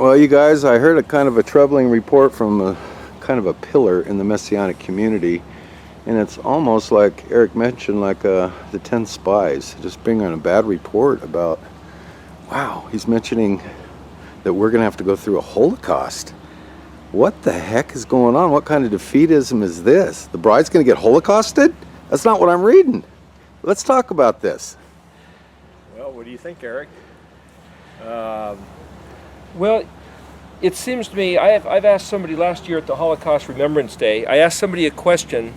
Well, you guys, I heard a kind of a troubling report from a kind of a pillar in the Messianic community, and it's almost like Eric mentioned, like the 10 spies, just bringing a bad report about, wow, he's mentioning that we're going to have to go through a Holocaust. What the heck is going on? What kind of defeatism is this? The bride's going to get Holocausted? That's not what I'm reading. Let's talk about this. Well, what do you think, Eric? Well, it seems to me, I've asked somebody last year at the Holocaust Remembrance Day, I asked somebody a question.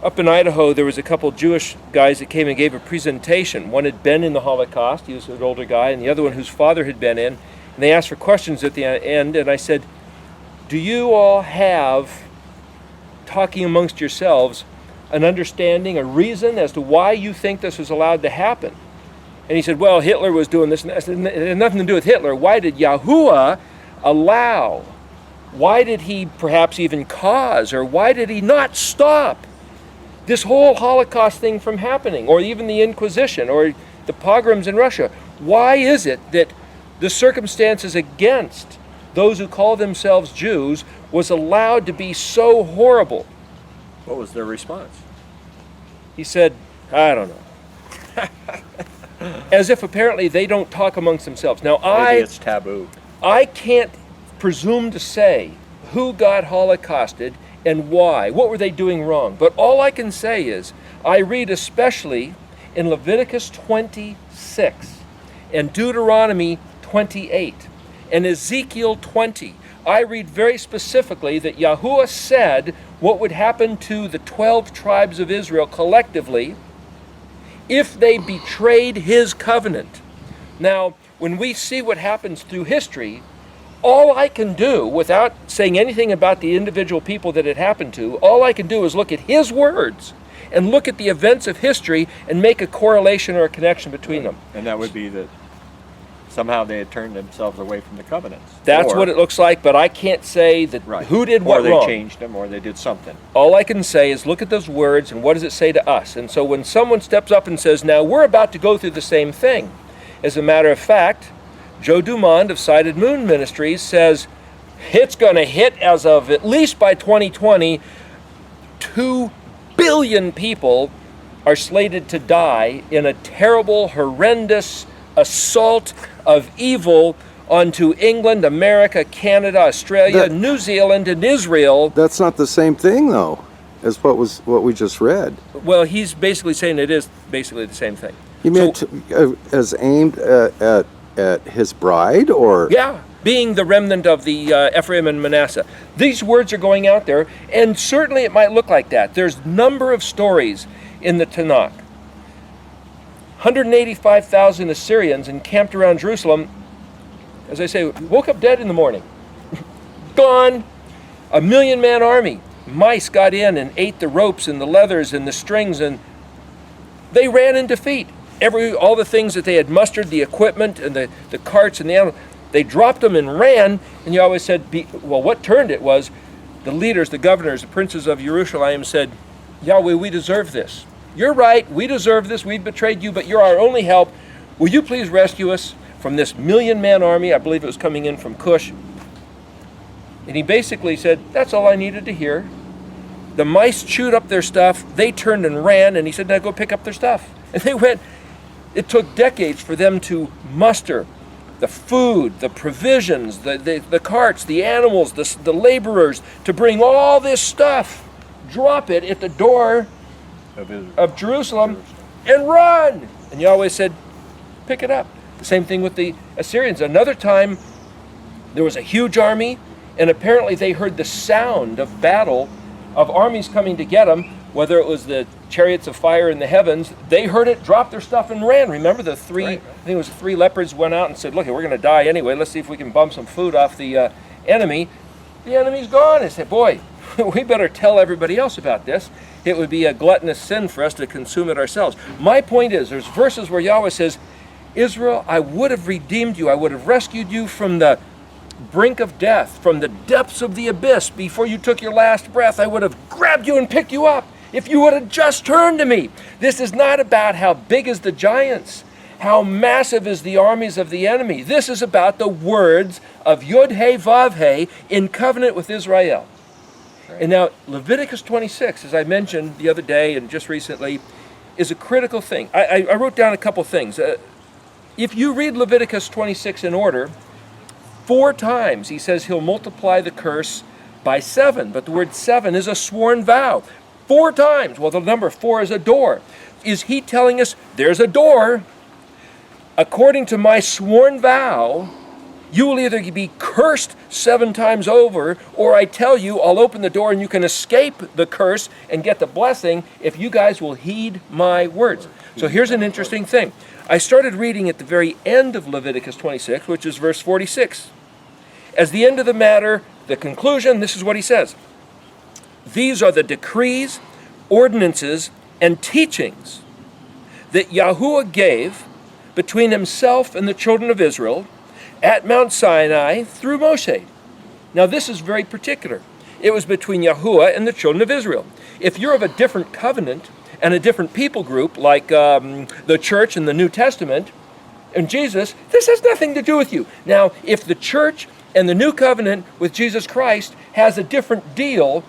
Up in Idaho, there was a couple Jewish guys that came and gave a presentation. One had been in the Holocaust, he was an older guy, and the other one whose father had been in. And they asked for questions at the end, and I said, do you all have, talking amongst yourselves, an understanding, a reason as to why you think this was allowed to happen? And he said, well, Hitler was doing this, and I said, it had nothing to do with Hitler. Why did Yahuwah allow? Why did he perhaps even cause, or why did he not stop this whole Holocaust thing from happening, or even the Inquisition, or the pogroms in Russia? Why is it that the circumstances against those who call themselves Jews was allowed to be so horrible? What was their response? He said, I don't know. As if apparently they don't talk amongst themselves. Now, Maybe it's taboo. I can't presume to say who got Holocausted and why. What were they doing wrong? But all I can say is, I read especially in Leviticus 26 and Deuteronomy 28 and Ezekiel 20. I read very specifically that Yahuwah said what would happen to the 12 tribes of Israel collectively if they betrayed his covenant. Now, when we see what happens through history, all I can do, without saying anything about the individual people that it happened to, all I can do is look at his words and look at the events of history and make a correlation or a connection between them. And that would be that somehow they had turned themselves away from the covenants. That's what it looks like, but I can't say that who did what wrong. Or they changed them, or they did something. All I can say is look at those words and what does it say to us? And so when someone steps up and says, now we're about to go through the same thing. As a matter of fact, Joe Dumond of Sighted Moon Ministries says it's going to hit, as of at least by 2020, 2 billion people are slated to die in a terrible, horrendous assault of evil onto England, America, Canada, Australia, New Zealand, and Israel. That's not the same thing, though, as what we just read. Well, he's basically saying it is basically the same thing. You mean as aimed at his bride, or? Yeah, being the remnant of the Ephraim and Manasseh. These words are going out there, and certainly it might look like that. There's a number of stories in the Tanakh. 185,000 Assyrians encamped around Jerusalem, as I say, woke up dead in the morning. Gone. 1 million-man army. Mice got in and ate the ropes and the leathers and the strings, and they ran in defeat. All the things that they had mustered, the equipment and the carts and the animals, they dropped them and ran, and Yahweh said, well, what turned it was the leaders, the governors, the princes of Jerusalem said, Yahweh, we deserve this. You're right, we deserve this, we've betrayed you, but you're our only help. Will you please rescue us from this 1 million-man army? I believe it was coming in from Cush. And he basically said, that's all I needed to hear. The mice chewed up their stuff, they turned and ran, and he said, now go pick up their stuff. And they went. It took decades for them to muster the food, the provisions, the carts, the animals, the laborers, to bring all this stuff, drop it at the door of Jerusalem, and run. And Yahweh said, pick it up. The same thing with the Assyrians. Another time, there was a huge army, and apparently they heard the sound of battle, of armies coming to get them, whether it was the chariots of fire in the heavens. They heard it, dropped their stuff, and ran. Remember the three, I think it was 3 leopards went out and said, look, we're going to die anyway. Let's see if we can bum some food off the enemy. The enemy's gone. They said, boy, we better tell everybody else about this. It would be a gluttonous sin for us to consume it ourselves. My point is, there's verses where Yahweh says, Israel, I would have redeemed you. I would have rescued you from the brink of death, from the depths of the abyss. Before you took your last breath, I would have grabbed you and picked you up if you would have just turned to me. This is not about how big is the giants, How massive is the armies of the enemy? This is about the words of Yod-Heh-Vav-Heh in covenant with Israel. And now Leviticus 26, as I mentioned the other day and just recently, is a critical thing. I wrote down a couple things. If you read Leviticus 26 in order, 4 times he says he'll multiply the curse by 7, but the word 7 is a sworn vow. 4 times. Well, the number 4 is a door. Is he telling us there's a door? According to my sworn vow, you will either be cursed 7 times over, or I tell you, I'll open the door and you can escape the curse and get the blessing if you guys will heed my words. So here's an interesting thing. I started reading at the very end of Leviticus 26, which is verse 46. As the end of the matter, the conclusion, this is what he says. These are the decrees, ordinances, and teachings that Yahuwah gave between himself and the children of Israel at Mount Sinai through Moshe. Now this is very particular. It was between Yahuwah and the children of Israel. If you're of a different covenant and a different people group, like the church in the New Testament and Jesus, this has nothing to do with you. Now, if the church and the new covenant with Jesus Christ has a different deal,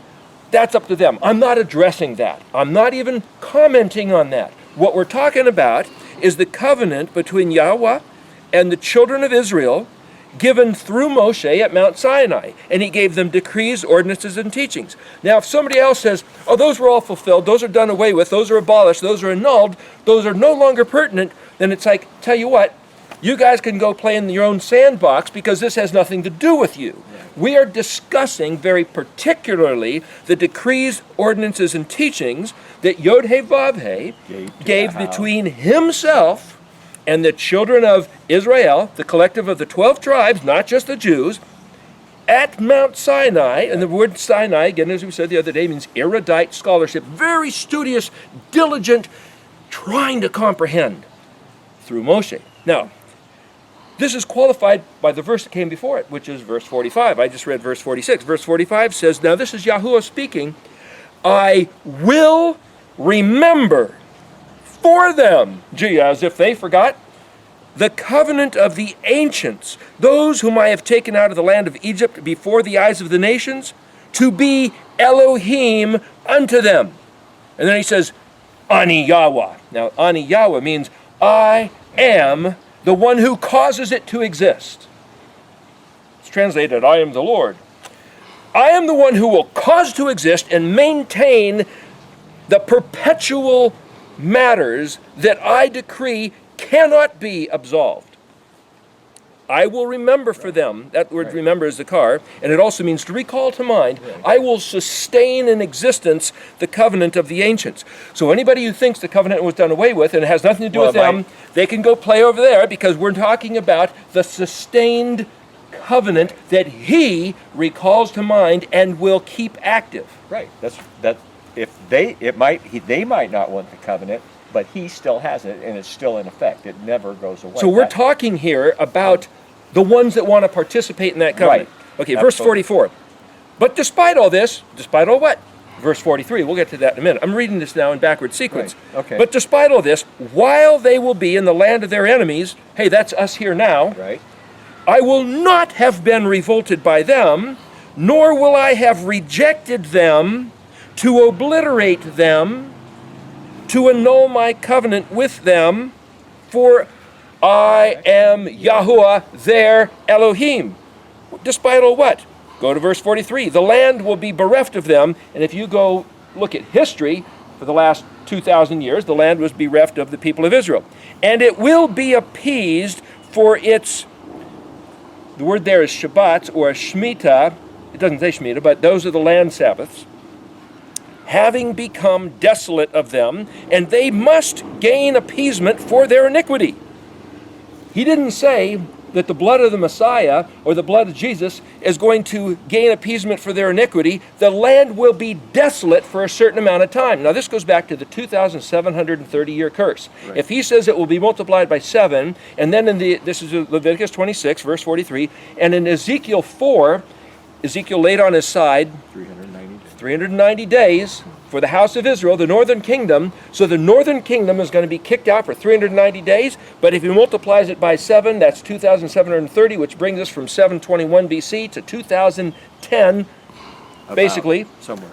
that's up to them. I'm not addressing that. I'm not even commenting on that. What we're talking about is the covenant between Yahweh and the children of Israel given through Moshe at Mount Sinai. And he gave them decrees, ordinances, and teachings. Now, if somebody else says, oh, those were all fulfilled, those are done away with, those are abolished, those are annulled, those are no longer pertinent, then it's like, tell you what, you guys can go play in your own sandbox because this has nothing to do with you. We are discussing very particularly the decrees, ordinances, and teachings that Yod-Heh-Vav-Heh gave between himself and the children of Israel, the collective of the 12 tribes, not just the Jews, at Mount Sinai. And the word Sinai, again, as we said the other day, means erudite scholarship, very studious, diligent, trying to comprehend through Moshe. Now, this is qualified by the verse that came before it, which is verse 45. I just read verse 46. Verse 45 says, now this is Yahuwah speaking, I will remember for them, gee, as if they forgot, the covenant of the ancients, those whom I have taken out of the land of Egypt before the eyes of the nations, to be Elohim unto them. And then he says, Ani Yahweh. Now, Ani Yahweh means I am the one who causes it to exist. It's translated, I am the Lord. I am the one who will cause to exist and maintain the perpetual matters that I decree cannot be absolved. I will remember for them, that word remember is the car, and it also means to recall to mind, I will sustain in existence the covenant of the ancients. So anybody who thinks the covenant was done away with and it has nothing to do with them, they can go play over there because we're talking about the sustained covenant that he recalls to mind and will keep active. Right. That. If they might not want the covenant, but he still has it, and it's still in effect. It never goes away. So we're talking here about the ones that want to participate in that covenant. Right. Okay, verse 44. But despite all this, despite all what? Verse 43, we'll get to that in a minute. I'm reading this now in backward sequence. Right. Okay. But despite all this, while they will be in the land of their enemies, hey, that's us here now, Right. I will not have been revolted by them, nor will I have rejected them to obliterate them, to annul my covenant with them, for I am Yahuwah, their Elohim. Despite all what? Go to verse 43. The land will be bereft of them, and if you go look at history, for the last 2,000 years, the land was bereft of the people of Israel. And it will be appeased for its, the word there is Shabbat or Shemitah. It doesn't say Shemitah, but those are the land Sabbaths. Having become desolate of them, and they must gain appeasement for their iniquity. He didn't say that the blood of the Messiah or the blood of Jesus is going to gain appeasement for their iniquity. The land will be desolate for a certain amount of time. Now this goes back to the 2,730-year curse. Right. If he says it will be multiplied by 7, and then this is Leviticus 26, verse 43, and in Ezekiel 4, Ezekiel laid on his side 390 days for the house of Israel, the northern kingdom. So the northern kingdom is going to be kicked out for 390 days. But if he multiplies it by 7, that's 2,730, which brings us from 721 BC to 2010, basically. Somewhere.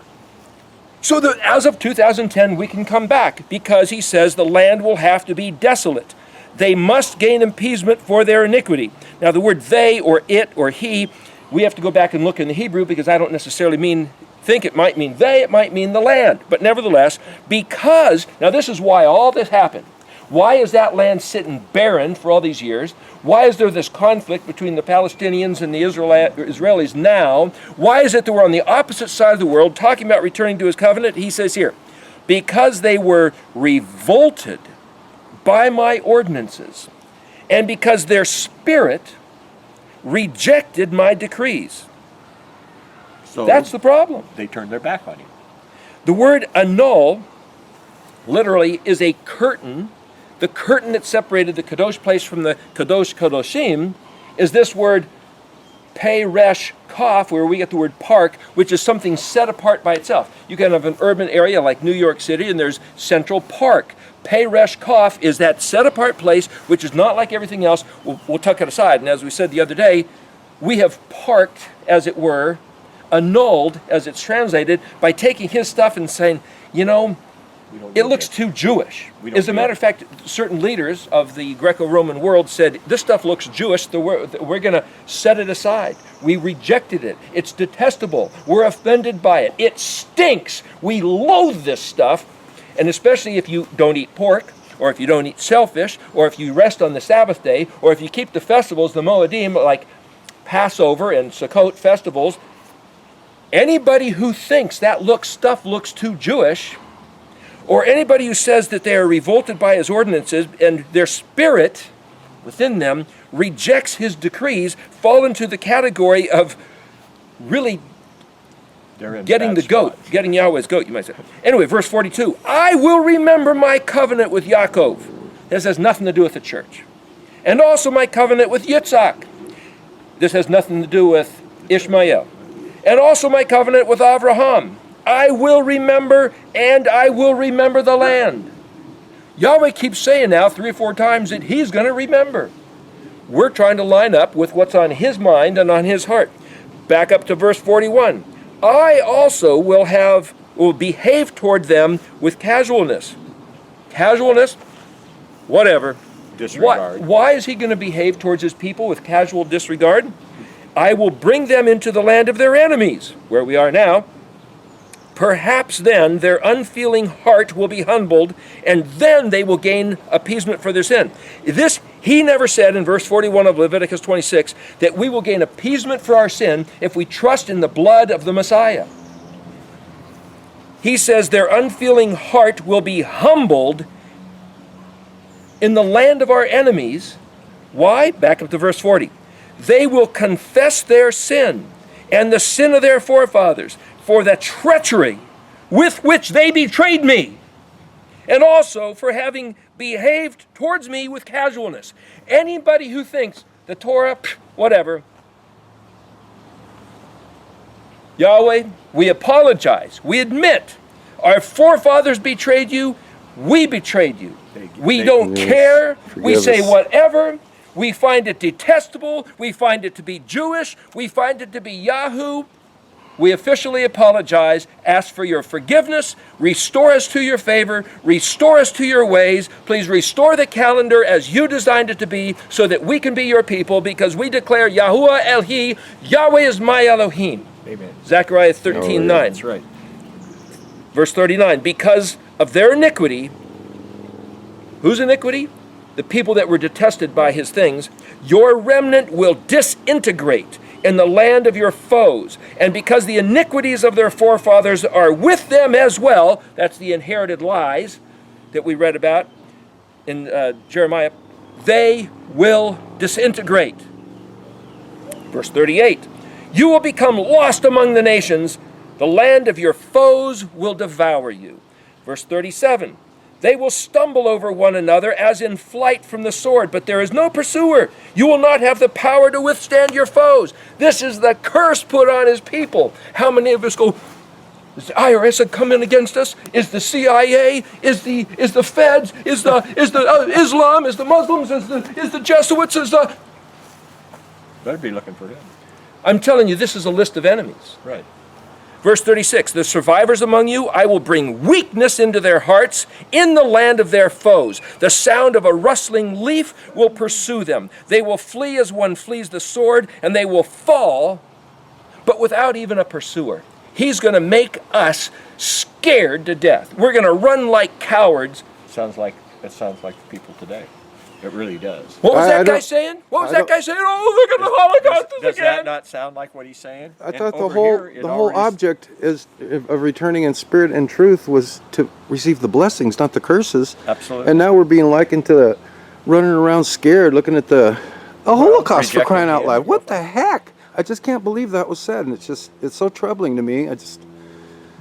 So that as of 2010, we can come back, because he says the land will have to be desolate. They must gain appeasement for their iniquity. Now the word they or it or he, we have to go back and look in the Hebrew, because I don't necessarily think it might mean they, it might mean the land. But nevertheless, because, now this is why all this happened. Why is that land sitting barren for all these years? Why is there this conflict between the Palestinians and the Israelis now? Why is it that we're on the opposite side of the world talking about returning to his covenant? He says here, because they were revolted by my ordinances, and because their spirit rejected my decrees. So that's the problem. They turned their back on you. The word annul literally is a curtain. The curtain that separated the Kadosh place from the Kadosh Kadoshim is this word Peresh Kaf, where we get the word park, which is something set apart by itself. You can have an urban area like New York City, and there's Central Park. Peresh Kaf is that set apart place, which is not like everything else. We'll tuck it aside. And as we said the other day, we have parked, as it were, annulled, as it's translated, by taking his stuff and saying, you know, it looks too Jewish. As a matter of fact, certain leaders of the Greco-Roman world said, this stuff looks Jewish, we're going to set it aside. We rejected it. It's detestable. We're offended by it. It stinks. We loathe this stuff. And especially if you don't eat pork, or if you don't eat shellfish, or if you rest on the Sabbath day, or if you keep the festivals, the Moedim, like Passover and Sukkot festivals, anybody who thinks that stuff looks too Jewish, or anybody who says that they are revolted by his ordinances and their spirit within them rejects his decrees, fall into the category of really getting the goat, getting Yahweh's goat, you might say. Anyway, verse 42, I will remember my covenant with Yaakov. This has nothing to do with the church. And also my covenant with Yitzhak. This has nothing to do with Ishmael. And also my covenant with Abraham. I will remember, and I will remember the land. Yahweh keeps saying now 3 or 4 times that he's going to remember. We're trying to line up with what's on his mind and on his heart. Back up to verse 41. I also will behave toward them with casualness. Casualness? Whatever. Disregard. Why is he going to behave towards his people with casual disregard? I will bring them into the land of their enemies, where we are now. Perhaps then their unfeeling heart will be humbled, and then they will gain appeasement for their sin. This, he never said in verse 41 of Leviticus 26 that we will gain appeasement for our sin if we trust in the blood of the Messiah. He says their unfeeling heart will be humbled in the land of our enemies. Why? Back up to verse 40. They will confess their sin and the sin of their forefathers, for the treachery with which they betrayed me, and also for having behaved towards me with casualness. Anybody who thinks the Torah, whatever, Yahweh, we apologize. We admit our forefathers betrayed you. We betrayed you. We don't care. We say whatever. We find it detestable. We find it to be Jewish. We find it to be Yahoo. We officially apologize, ask for your forgiveness, restore us to your favor, restore us to your ways. Please restore the calendar as you designed it to be so that we can be your people, because we declare Yahuwah Elhi, Yahweh is my Elohim. Amen. Zechariah 13:9. That's right. Verse 39, because of their iniquity, whose iniquity? The people that were detested by his things, your remnant will disintegrate in the land of your foes. And because the iniquities of their forefathers are with them as well, that's the inherited lies that we read about in Jeremiah, they will disintegrate. Verse 38, you will become lost among the nations, the land of your foes will devour you. Verse 37, they will stumble over one another as in flight from the sword, but there is no pursuer. You will not have the power to withstand your foes. This is the curse put on his people. How many of us go, Is the IRS coming against us? Is the CIA? Is the Feds? Is the Islam? Is the Muslims? Is the Jesuits? Is the... Better be looking for him. I'm telling you, this is a list of enemies. Right. Verse 36, the survivors among you, I will bring weakness into their hearts in the land of their foes. The sound of a rustling leaf will pursue them. They will flee as one flees the sword, and they will fall, but without even a pursuer. He's going to make us scared to death. We're going to run like cowards. It sounds like the people today. It really does. What was that guy saying? What was that guy saying? Oh, look at the Holocaust Does again. that not sound like what he's saying? I thought the whole object of returning in spirit and truth was to receive the blessings, not the curses. Absolutely. And now we're being likened to running around scared, looking at a Holocaust, for crying out loud. What the heck? I just can't believe that was said, and it's so troubling to me.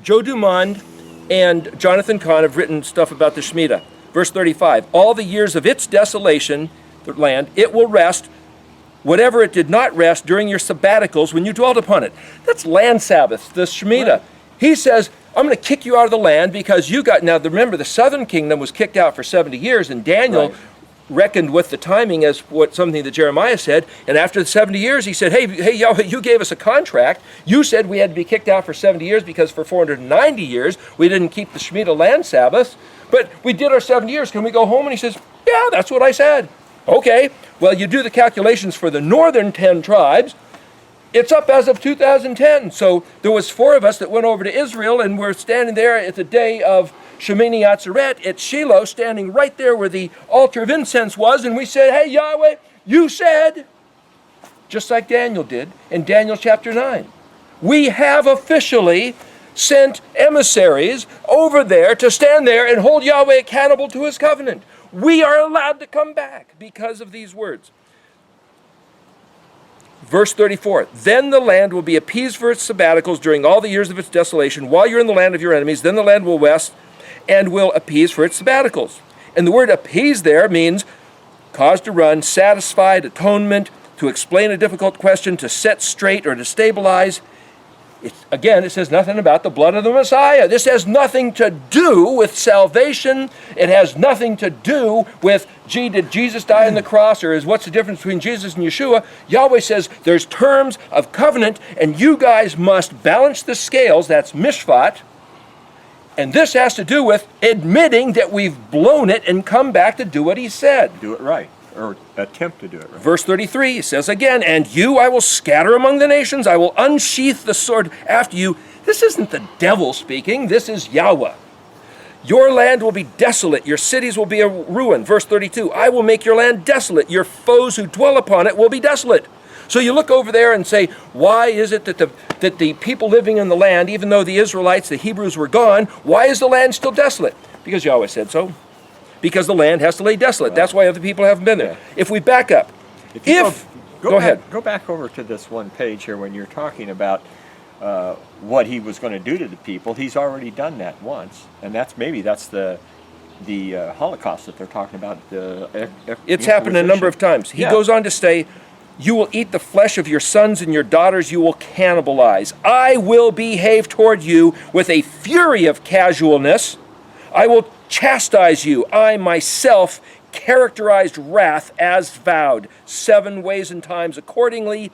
Joe Dumond and Jonathan Cahn have written stuff about the Shemitah. Verse 35, all the years of its desolation, the land, it will rest, whatever it did not rest during your sabbaticals when you dwelt upon it. That's land Sabbath, the Shemitah. Right. He says, I'm going to kick you out of the land because you got, now remember the southern kingdom was kicked out for 70 years, and Daniel reckoned with the timing as something that Jeremiah said, and after the 70 years he said, hey Yahweh, you gave us a contract. You said we had to be kicked out for 70 years because for 490 years we didn't keep the Shemitah land Sabbath. But we did our 70 years. Can we go home? And he says, yeah, that's what I said. Okay. Well, you do the calculations for the northern 10 tribes. It's up as of 2010. So there was 4 of us that went over to Israel, and we're standing there at the day of Shemini Atzeret at Shiloh, standing right there where the altar of incense was. And we said, hey, Yahweh, you said, just like Daniel did in Daniel chapter 9. We have officially sent emissaries over there to stand there and hold Yahweh accountable to his covenant. We are allowed to come back because of these words. Verse 34, then the land will be appeased for its sabbaticals during all the years of its desolation. While you're in the land of your enemies, then the land will rest and will appease for its sabbaticals. And the word appease there means cause to run, satisfied, atonement, to explain a difficult question, to set straight or to stabilize. It says nothing about the blood of the Messiah. This has nothing to do with salvation. It has nothing to do with, did Jesus die on the cross, or what's the difference between Jesus and Yeshua? Yahweh says there's terms of covenant, and you guys must balance the scales. That's mishpat. And this has to do with admitting that we've blown it and come back to do what he said. Do it right. Or attempt to do it right. Verse 33 says again, and you I will scatter among the nations, I will unsheath the sword after you. This isn't the devil speaking, this is Yahweh. Your land will be desolate, your cities will be a ruin. Verse 32, I will make your land desolate, your foes who dwell upon it will be desolate. So you look over there and say, why is it that the people living in the land, even though the Israelites, the Hebrews were gone, why is the land still desolate? Because Yahweh said so. Because the land has to lay desolate. That's why other people haven't been there. If we back up, go ahead. Go back over to this one page here when you're talking about what he was going to do to the people. He's already done that once, and that's the Holocaust that they're talking about. It's happened a number of times. He goes on to say, you will eat the flesh of your sons and your daughters you will cannibalize. I will behave toward you with a fury of casualness. I will chastise you. I myself characterized wrath as vowed 7 ways and times accordingly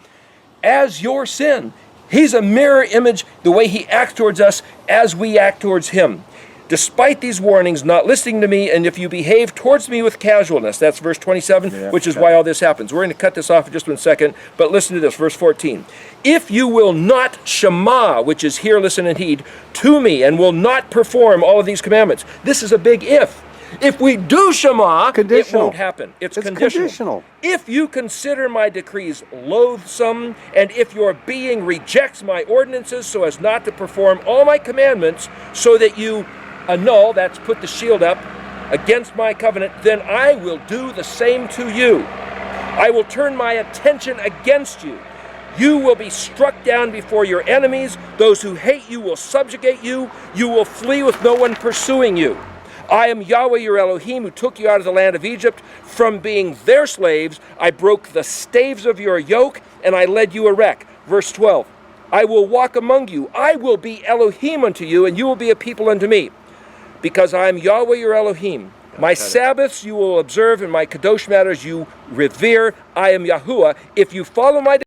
as your sin. He's a mirror image, the way he acts towards us as we act towards him. Despite these warnings, not listening to me, and if you behave towards me with casualness, that's verse 27, which is why all this happens. We're going to cut this off in just 1 second, but listen to this, verse 14. If you will not shema, which is hear, listen, and heed, to me, and will not perform all of these commandments. This is a big if. If we do shema, it won't happen. It's conditional. If you consider my decrees loathsome, and if your being rejects my ordinances so as not to perform all my commandments, so that you annul, that's put the shield up, against my covenant, then I will do the same to you. I will turn my attention against you. You will be struck down before your enemies. Those who hate you will subjugate you. You will flee with no one pursuing you. I am Yahweh your Elohim, who took you out of the land of Egypt. From being their slaves, I broke the staves of your yoke, and I led you erect. Verse 12. I will walk among you. I will be Elohim unto you, and you will be a people unto me. Because I am Yahweh your Elohim. My Sabbaths you will observe, and my Kadosh matters you revere. I am Yahuwah. If you follow my